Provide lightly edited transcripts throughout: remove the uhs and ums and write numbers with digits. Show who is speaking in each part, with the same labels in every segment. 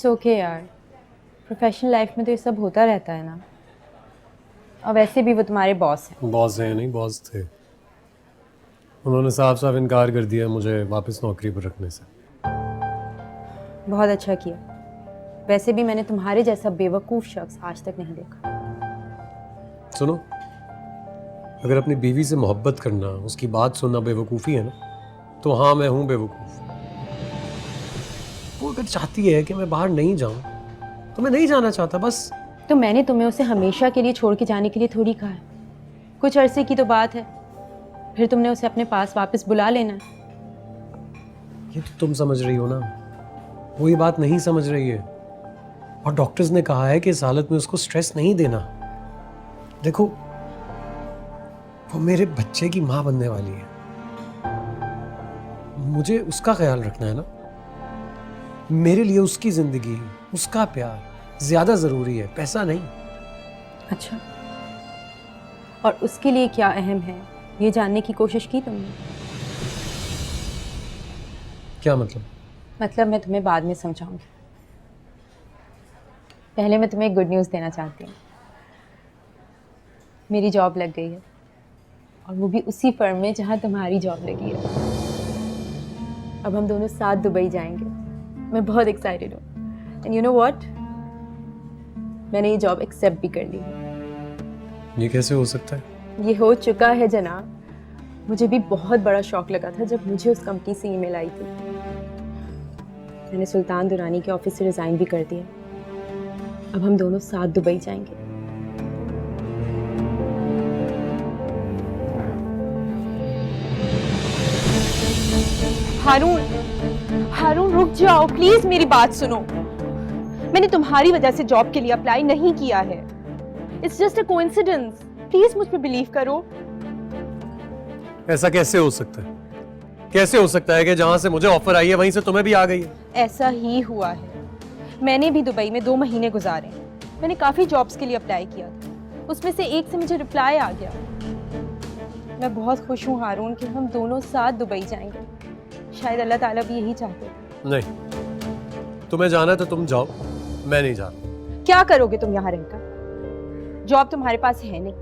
Speaker 1: It's okay यार, professional life में तो ये सब होता रहता है ना। और वैसे भी वो तुम्हारे बॉस हैं।
Speaker 2: बॉस हैं नहीं, बॉस थे। उन्होंने साफ साफ इनकार कर दिया मुझे वापस नौकरी पर रखने से।
Speaker 1: बहुत अच्छा किया। वैसे भी मैंने तुम्हारे जैसा बेवकूफ़ शख्स आज तक नहीं देखा।
Speaker 2: सुनो, अगर अपनी बीवी से मोहब्बत करना, उसकी बात सुनना बेवकूफ़ी है ना, तो हाँ मैं हूँ बेवकूफ़। वो अगर चाहती है कि मैं बाहर नहीं जाऊं तो मैं नहीं जाना चाहता, बस।
Speaker 1: तो मैंने तुम्हें उसे हमेशा के लिए छोड़ के जाने के लिए थोड़ी कहा है। कुछ अरसे की तो बात है, फिर तुमने उसे अपने पास वापस बुला लेना।
Speaker 2: ये तो तुम समझ रही हो ना, वो ये बात नहीं समझ रही है। और डॉक्टर्स ने कहा है कि इस हालत में उसको स्ट्रेस नहीं देना। देखो, वो मेरे बच्चे की माँ बनने वाली है, मुझे उसका ख्याल रखना है ना। मेरे लिए उसकी जिंदगी, उसका प्यार ज्यादा जरूरी है, पैसा नहीं।
Speaker 1: अच्छा, और उसके लिए क्या अहम है ये जानने की कोशिश की तुमने?
Speaker 2: क्या मतलब?
Speaker 1: मतलब मैं तुम्हें बाद में समझाऊंगी। पहले मैं तुम्हें गुड न्यूज़ देना चाहती हूँ। मेरी जॉब लग गई है, और वो भी उसी फर्म में जहाँ तुम्हारी जॉब लगी है। अब हम दोनों साथ दुबई जाएंगे। मैं बहुत एक्साइटेड हूँ। एंड यू नो व्हाट, मैंने ये जॉब एक्सेप्ट भी कर ली है।
Speaker 2: ये कैसे हो सकता है?
Speaker 1: ये हो चुका है जनाब। मुझे भी बहुत बड़ा शॉक लगा था जब मुझे उस कंपनी से ईमेल आई थी। मैंने सुल्तान दुरानी के ऑफिस से रिजाइन भी कर दिया। अब हम दोनों साथ दुबई जाएंगे। हारून, हारून रुक जाओ प्लीज, मेरी बात सुनो। मैंने तुम्हारी वजह से जॉब के लिए अप्लाई नहीं किया है। It's just a coincidence. Please मुझ पे बिलीव करो।
Speaker 2: ऐसा कैसे हो सकता है? कैसे हो सकता है कि जहां से मुझे ऑफर आई है वहीं से तुम्हें भी आ गई है?
Speaker 1: ऐसा ही हुआ है। मैंने भी दुबई में 2 महीने गुजारे। मैंने काफी जॉब्स के लिए अप्लाई किया था, उसमें से एक से मुझे रिप्लाई आ गया। मैं बहुत खुश हूँ हारून कि हम दोनों साथ दुबई जाएंगे। शायद अल्लाह ताला भी यही चाहते थे।
Speaker 2: नहीं, तुम्हें जाना है तो तुम जाओ, मैं नहीं जा रहा।
Speaker 1: क्या करोगे तुम यहाँ रहकर? जॉब तुम्हारे पास है नहीं।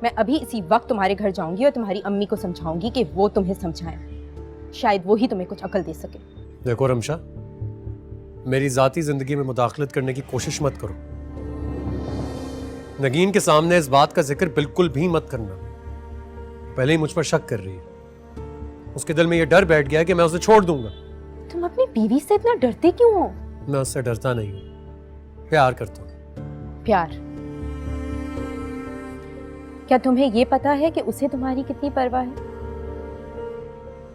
Speaker 1: मैं अभी इसी वक्त तुम्हारे घर जाऊंगी और तुम्हारी अम्मी को समझाऊंगी कि वो तुम्हें समझाएं। शायद वो ही तुम्हें कुछ अकल दे सके।
Speaker 2: देखो रमशा, मेरी जाती जिंदगी में मुदाखलत करने की कोशिश मत करो। नगीन के सामने इस बात का जिक्र बिल्कुल भी मत करना। पहले ही मुझ पर शक कर रही है। उसके दिल में यह डर बैठ गया है कि मैं उसे छोड़ दूंगा।
Speaker 1: तुम अपनी बीवी से इतना डरते क्यों हो?
Speaker 2: मैं उससे डरता नहीं हूं, प्यार करता हूं।
Speaker 1: प्यार? क्या तुम्हें ये पता है कि उसे तुम्हारी कितनी परवाह है?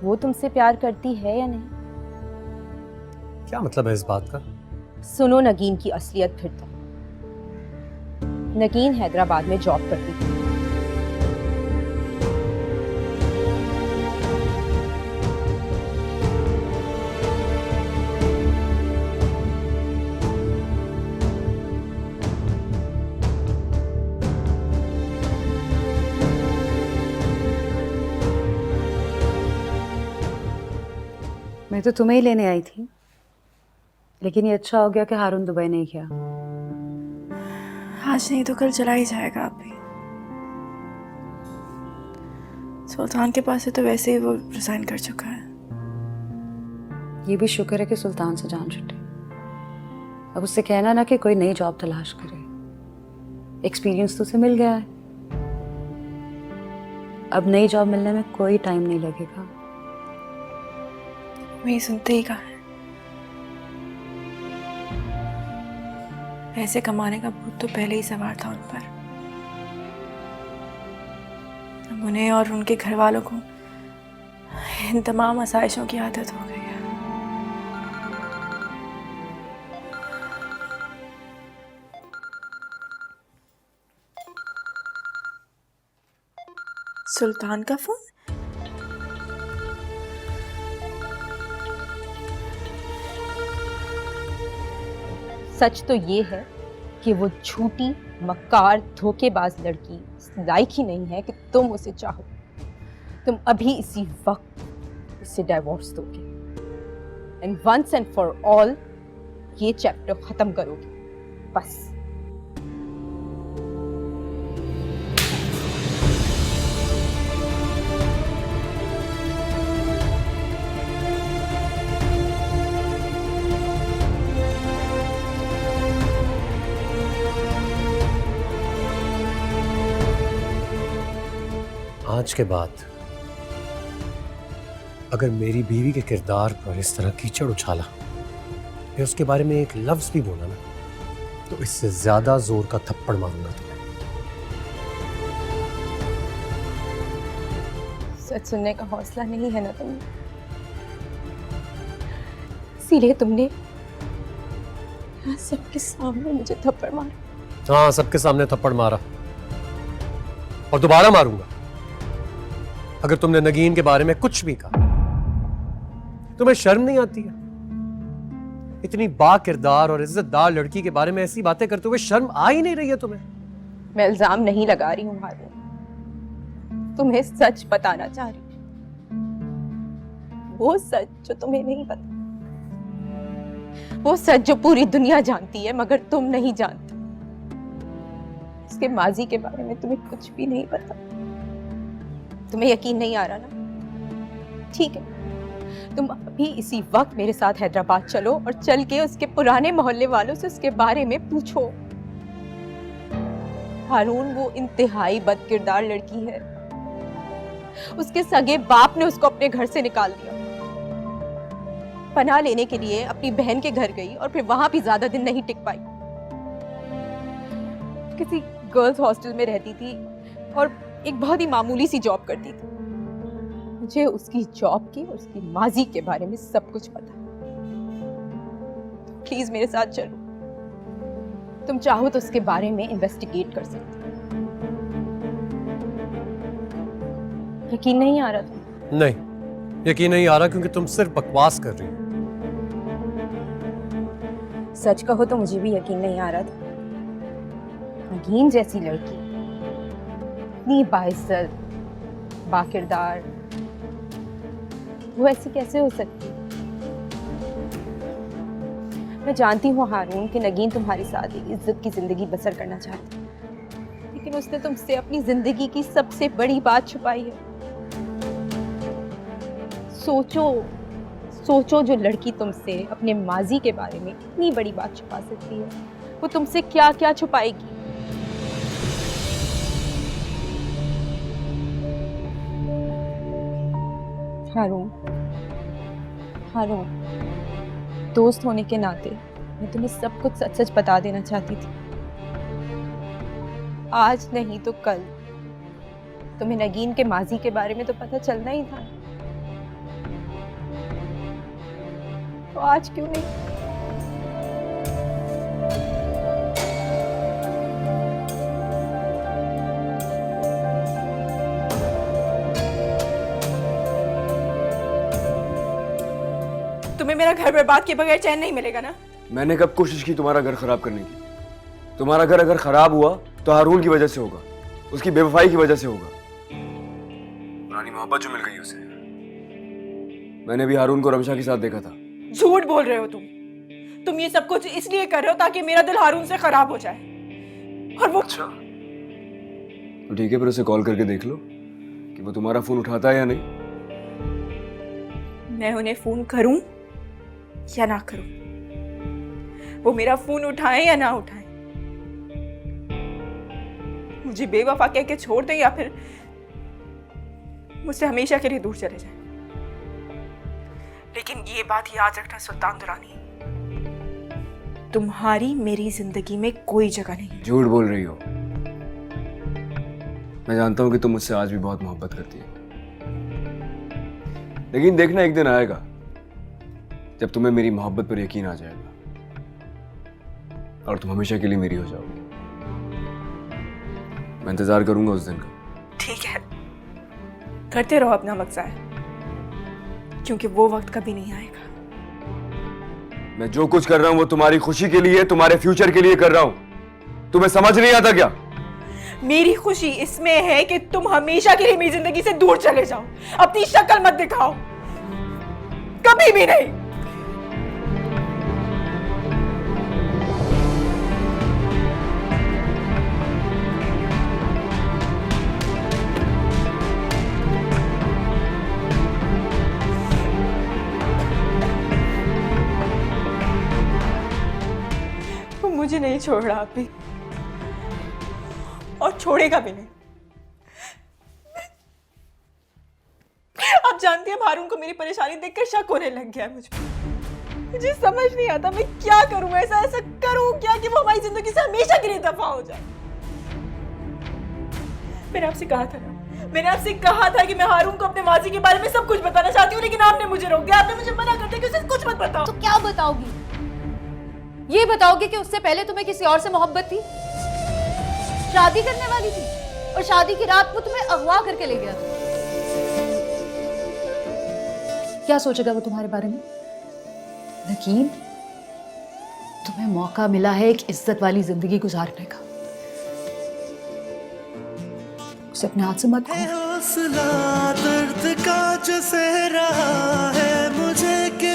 Speaker 1: वो तुमसे प्यार करती है या नहीं?
Speaker 2: क्या मतलब है इस बात का?
Speaker 1: सुनो नगीन की असलियत फिर तो। नगीन हैदराबाद में जॉब करती थी।
Speaker 3: मैं तो तुम्हें ही लेने आई थी, लेकिन ये अच्छा हो गया कि हारून दुबई नहीं गया।
Speaker 4: आज नहीं तो कल चला ही जाएगा। आप भी सुल्तान के पास से तो वैसे ही वो रिजाइन कर चुका है।
Speaker 3: ये भी शुक्र है कि सुल्तान से जान छुटी। अब उससे कहना ना कि कोई नई जॉब तलाश करे। एक्सपीरियंस तो उसे मिल गया है। अब नई जॉब मिलने में कोई टाइम नहीं लगेगा।
Speaker 4: वही सुनते ही कहा है। पैसे कमाने का भूत तो पहले ही सवार था उन पर। अब उन्हें और उनके घर वालों को इन तमाम आसाइशों की आदत हो गई है। सुल्तान का फोन?
Speaker 1: सच तो ये है कि वो झूठी, मक्कार, धोखेबाज लड़की इस लायक ही नहीं है कि तुम उसे चाहो। तुम अभी इसी वक्त उससे डिवोर्स दोगे। And once and for all ये चैप्टर खत्म करोगी बस।
Speaker 2: आज के बाद अगर मेरी बीवी के किरदार पर इस तरह कीचड़ उछाला या उसके बारे में एक लफ्ज भी बोला ना, तो इससे ज्यादा जोर का थप्पड़ मारूंगा तुम्हें।
Speaker 1: सच सुनने का हौसला नहीं है ना तुम्हें, इसीलिए तुमने यहाँ सबके सामने मुझे थप्पड़ मारा।
Speaker 2: हाँ, सबके सामने थप्पड़ मारा और दोबारा मारूंगा अगर तुमने नगीन के बारे में कुछ भी कहा। तुम्हें शर्म नहीं आती है? इतनी बाकिरदार और इज्जतदार लड़की के बारे में ऐसी बातें करते हुए शर्म आ ही नहीं रही है तुम्हें?
Speaker 1: मैं इल्जाम नहीं लगा रही हूँ हारून, तुम्हें सच बताना चाह रही हूँ। वो सच जो तुम्हें नहीं पता, वो सच जो पूरी दुनिया जानती है मगर तुम नहीं जानते। उसके माजी के बारे में तुम्हें कुछ भी नहीं पता। तुम्हें यकीन नहीं आ रहा ना? ठीक है, तुम अभी इसी वक्त मेरे साथ हैदराबाद चलो और चल के उसके पुराने मोहल्ले वालों से उसके बारे में पूछो। हारून वो इंतहाई बदकिरदार लड़की है। उसके सगे बाप ने उसको अपने घर से निकाल दिया। पनाह लेने के लिए अपनी बहन के घर गई और फिर वहां भी ज्यादा दिन नहीं टिक पाई। किसी गर्ल्स हॉस्टल में रहती थी और एक बहुत ही मामूली सी जॉब करती थी। मुझे उसकी जॉब की और उसकी माजी के बारे में सब कुछ पता। प्लीज मेरे साथ चलो। तुम चाहो तो उसके बारे में इन्वेस्टिगेट कर सकते हो। यकीन नहीं आ रहा तुम्हें?
Speaker 2: नहीं, यकीन नहीं आ रहा क्योंकि तुम सिर्फ बकवास कर रही हो।
Speaker 1: सच कहो तो मुझे भी यकीन नहीं आ रहा था। नगीन जैसी लड़की, इतनी बाइज्जत, बाकिरदार, वो ऐसी कैसे हो सकती? मैं जानती हूँ हारून कि नगीन तुम्हारे साथ एक इज्जत की जिंदगी बसर करना चाहती है, लेकिन उसने तुमसे अपनी जिंदगी की सबसे बड़ी बात छुपाई है। सोचो, सोचो जो लड़की तुमसे अपने माजी के बारे में इतनी बड़ी बात छुपा सकती है, वो तुमसे क्या क्या छुपाएगी। हारून, हारून, दोस्त होने के नाते मैं तुम्हें सब कुछ सच सच बता देना चाहती थी। आज नहीं तो कल तुम्हें नगीन के माजी के बारे में तो पता चलना ही था, तो आज क्यों नहीं?
Speaker 4: तुम्हें मेरा घर बर्बाद किए बगैर चैन नहीं मिलेगा ना?
Speaker 5: मैंने कब कोशिश की तुम्हारा घर खराब करने की? तुम्हारा घर अगर खराब हुआ तो हारून की वजह से होगा, उसकी बेवफाई की वजह से होगा। पुरानी मोहब्बत जो मिल गई उसे। मैंने भी हारून को रमशा के साथ देखा था।
Speaker 4: झूठ बोल रहे हो तुम ये सब कुछ इसलिए कर रहे हो ताकि मेरा दिल हारून से खराब हो जाए। और वो
Speaker 5: अच्छा, तो ठीक है, फिर उसे कॉल करके देख लो कि वो तुम्हारा फोन उठाता है या नहीं।
Speaker 4: मैं उन्हें फोन करूं या ना करूं, वो मेरा फोन उठाएं या ना उठाएं, मुझे बेवफा कह के छोड़ दें या फिर मुझसे हमेशा के लिए दूर चले जाएं। लेकिन ये बात याद रखना सुल्तान दुरानी, तुम्हारी मेरी जिंदगी में कोई जगह नहीं।
Speaker 5: झूठ बोल रही हो। मैं जानता हूं कि तुम मुझसे आज भी बहुत मोहब्बत करती हो, लेकिन देखना एक दिन आएगा जब तुम्हें मेरी मोहब्बत पर यकीन आ जाएगा और तुम हमेशा के लिए मेरी हो जाओगी। मैं इंतजार करूंगा उस दिन का।
Speaker 4: ठीक है, करते रहो अपना वक्त जाया, क्योंकि वो वक्त कभी नहीं आएगा।
Speaker 5: मैं जो कुछ कर रहा हूं वो तुम्हारी खुशी के लिए, तुम्हारे फ्यूचर के लिए कर रहा हूं। तुम्हें समझ नहीं आता क्या?
Speaker 4: मेरी खुशी इसमें है कि तुम हमेशा के लिए मेरी जिंदगी से दूर चले जाओ। अपनी शक्ल मत दिखाओ, कभी भी नहीं। नहीं छोड़ रहा अभी, और छोड़ेगा भी नहीं। आप जानती हैं हारून को मेरी परेशानी देखकर शक होने लग गया है मुझ पर। मुझे समझ नहीं आता मैं क्या करूं, ऐसा ऐसा करूं क्या कि वो हमारी जिंदगी से हमेशा के लिए दफा हो जाए। मैंने आपसे कहा था ना, मैंने आपसे कहा था कि मैं हारून को अपने माजी के बारे में सब कुछ बताना चाहती हूँ, लेकिन आपने मुझे रोक दिया। आपने मुझे मना कर दिया कि उसे कुछ मत बताओ।
Speaker 3: तो क्या बताओगी? ये बताओगे कि उससे पहले तुम्हें किसी और से मोहब्बत थी, शादी करने वाली थी, और शादी की रात वो तुम्हें अगवा करके ले गया था। क्या सोचेगा वो तुम्हारे बारे में? नकीन, तुम्हें मौका मिला है एक इज्जत वाली जिंदगी गुजारने का, उसे अपने हाथ से मत खो।
Speaker 6: हौसला दर्द का जो सह रहा है मुझे के